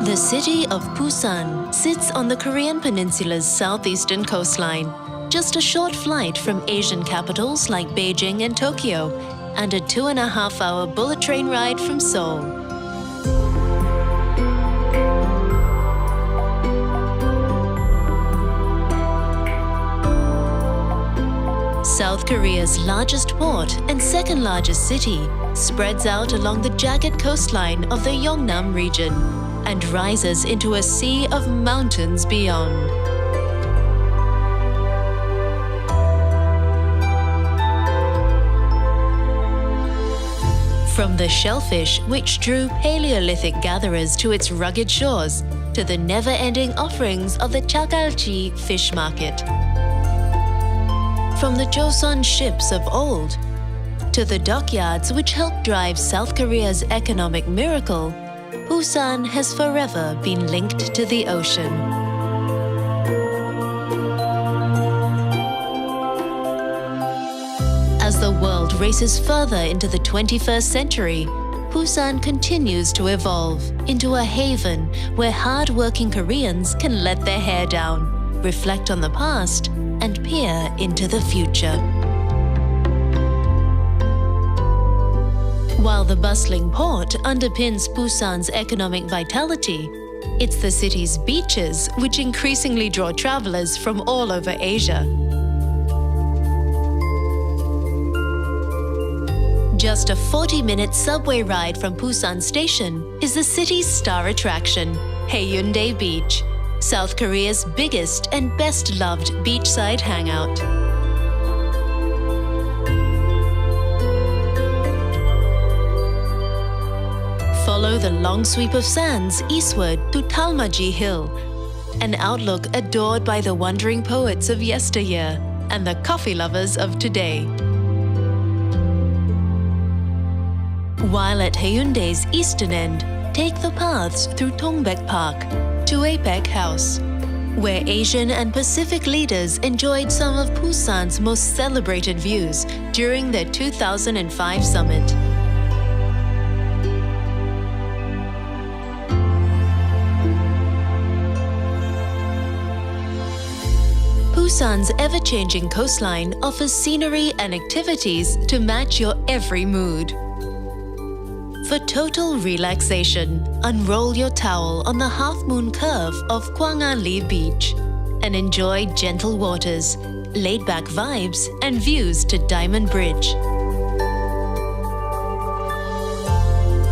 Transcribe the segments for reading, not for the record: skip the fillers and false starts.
The city of Busan sits on the Korean peninsula's southeastern coastline, just a short flight from Asian capitals like Beijing and Tokyo, and a 2.5-hour bullet train ride from Seoul. South Korea's largest port and second largest city spreads out along the jagged coastline of the Yeongnam region and rises into a sea of mountains beyond. From the shellfish which drew Paleolithic gatherers to its rugged shores, to the never-ending offerings of the Jagalchi Fish Market. From the Joseon ships of old, to the dockyards which helped drive South Korea's economic miracle, Busan has forever been linked to the ocean. As the world races further into the 21st century, Busan continues to evolve into a haven where hard-working Koreans can let their hair down, reflect on the past, and peer into the future. While the bustling port underpins Busan's economic vitality, it's the city's beaches which increasingly draw travelers from all over Asia. Just a 40-minute subway ride from Busan Station is the city's star attraction, Haeundae Beach, South Korea's biggest and best-loved beachside hangout. Follow the long sweep of sands eastward to Dalmaji Hill, an outlook adored by the wandering poets of yesteryear and the coffee lovers of today. While at Haeundae's eastern end, take the paths through Dongbek Park to Apec House, where Asian and Pacific leaders enjoyed some of Busan's most celebrated views during their 2005 summit. Busan's ever-changing coastline offers scenery and activities to match your every mood. For total relaxation, unroll your towel on the half-moon curve of Gwanganli Beach and enjoy gentle waters, laid-back vibes, and views to Diamond Bridge.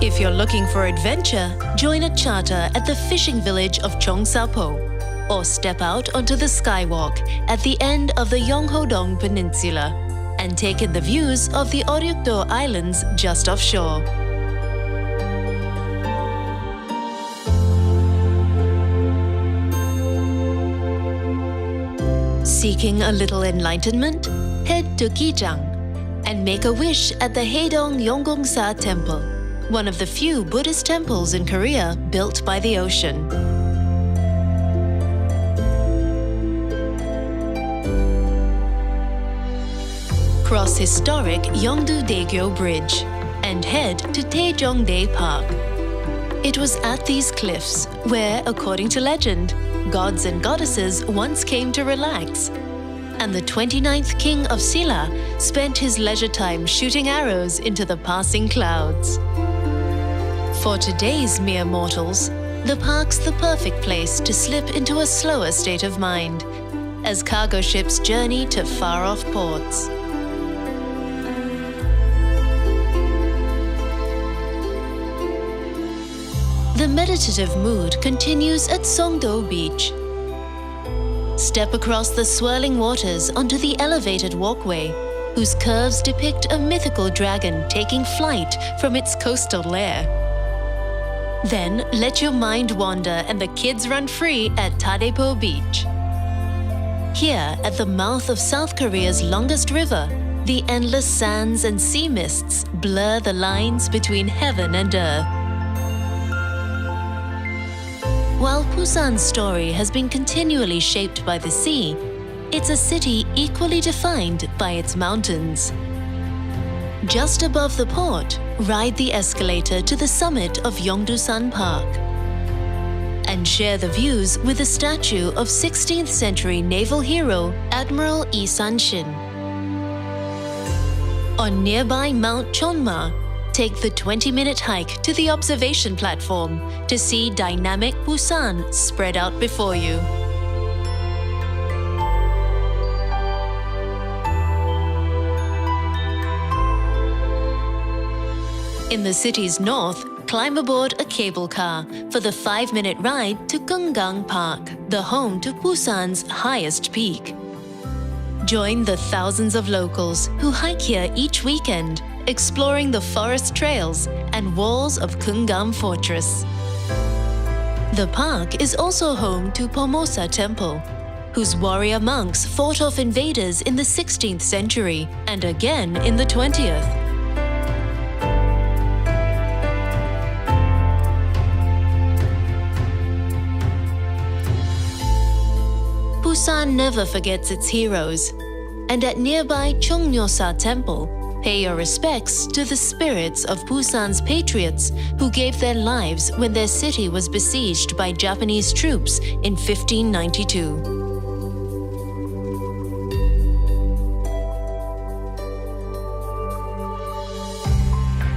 If you're looking for adventure, join a charter at the fishing village of Cheongsapo, or step out onto the skywalk at the end of the Yeongho-dong Peninsula and take in the views of the Oryukdo Islands just offshore. Seeking a little enlightenment? Head to Gijang and make a wish at the Haedong Yonggongsa Temple, one of the few Buddhist temples in Korea built by the ocean. Cross historic Yeongdo-daegyo Bridge and head to Taejongdae Park. It was at these cliffs where, according to legend, gods and goddesses once came to relax, and the 29th king of Silla spent his leisure time shooting arrows into the passing clouds. For today's mere mortals, the park's the perfect place to slip into a slower state of mind, as cargo ships journey to far-off ports. The meditative mood continues at Songdo Beach. Step across the swirling waters onto the elevated walkway, whose curves depict a mythical dragon taking flight from its coastal lair. Then let your mind wander and the kids run free at Tadepo Beach. Here, at the mouth of South Korea's longest river, the endless sands and sea mists blur the lines between heaven and earth. While Busan's story has been continually shaped by the sea, it's a city equally defined by its mountains. Just above the port, ride the escalator to the summit of Yeongdusan Park. and share the views with the statue of 16th century naval hero Admiral Yi San-shin. On nearby Mount Chonma, take the 20-minute hike to the observation platform to see dynamic Busan spread out before you. In the city's north, climb aboard a cable car for the 5-minute ride to Gyeonggang Park, the home to Busan's highest peak. Join the thousands of locals who hike here each weekend, exploring the forest trails and walls of Gyeonggam Fortress. The park is also home to Pomosa Temple, whose warrior monks fought off invaders in the 16th century and again in the 20th. Busan never forgets its heroes, and at nearby Cheongnyosa Temple, pay your respects to the spirits of Busan's patriots who gave their lives when their city was besieged by Japanese troops in 1592.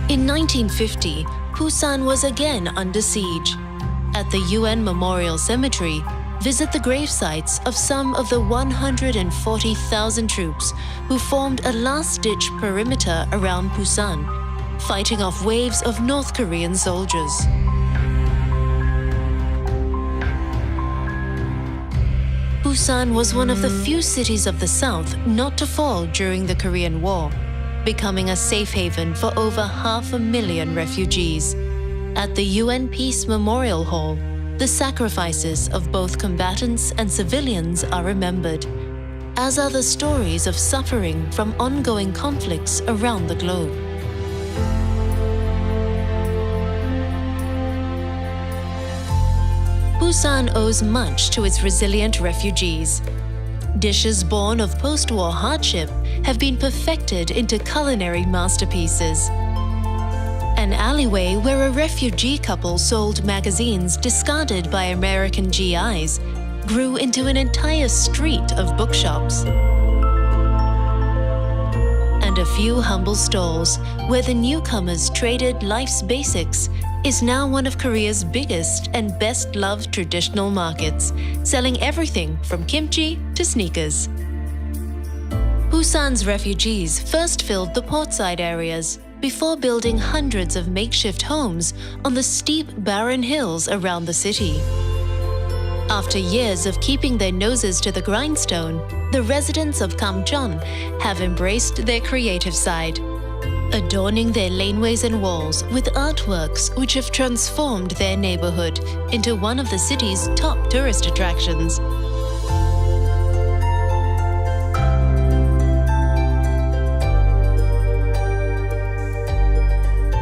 In 1950, Busan was again under siege. At the UN Memorial Cemetery, visit the grave sites of some of the 140,000 troops who formed a last-ditch perimeter around Busan, fighting off waves of North Korean soldiers. Busan was one of the few cities of the south not to fall during the Korean War, becoming a safe haven for over 500,000 refugees. At the UN Peace Memorial Hall, the sacrifices of both combatants and civilians are remembered, as are the stories of suffering from ongoing conflicts around the globe. Busan owes much to its resilient refugees. Dishes born of post-war hardship have been perfected into culinary masterpieces. An alleyway where a refugee couple sold magazines discarded by American GIs grew into an entire street of bookshops. And a few humble stalls where the newcomers traded life's basics is now one of Korea's biggest and best-loved traditional markets, selling everything from kimchi to sneakers. Busan's refugees first filled the portside areas before building hundreds of makeshift homes on the steep, barren hills around the city. After years of keeping their noses to the grindstone, the residents of Gamcheon have embraced their creative side, adorning their laneways and walls with artworks which have transformed their neighborhood into one of the city's top tourist attractions.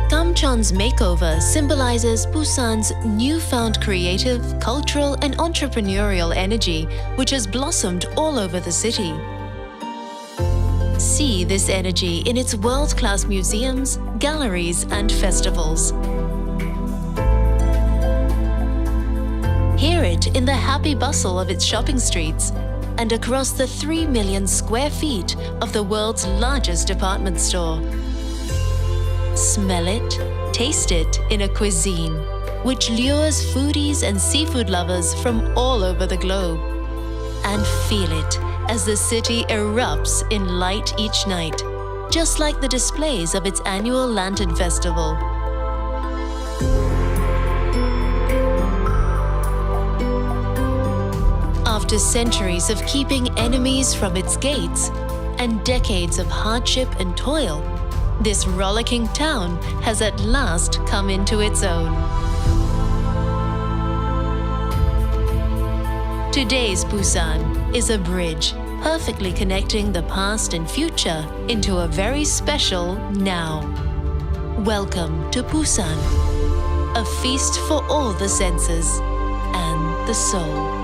Gamcheon's makeover symbolizes Busan's newfound creative, cultural, and entrepreneurial energy, which has blossomed all over the city. See this energy in its world-class museums, galleries, and festivals. Hear it in the happy bustle of its shopping streets and across the 3 million square feet of the world's largest department store. Smell it, taste it in a cuisine which lures foodies and seafood lovers from all over the globe. And feel it as the city erupts in light each night, just like the displays of its annual Lantern Festival. After centuries of keeping enemies from its gates and decades of hardship and toil, this rollicking town has at last come into its own. Today's Busan is a bridge perfectly connecting the past and future into a very special now. Welcome to Busan, a feast for all the senses and the soul.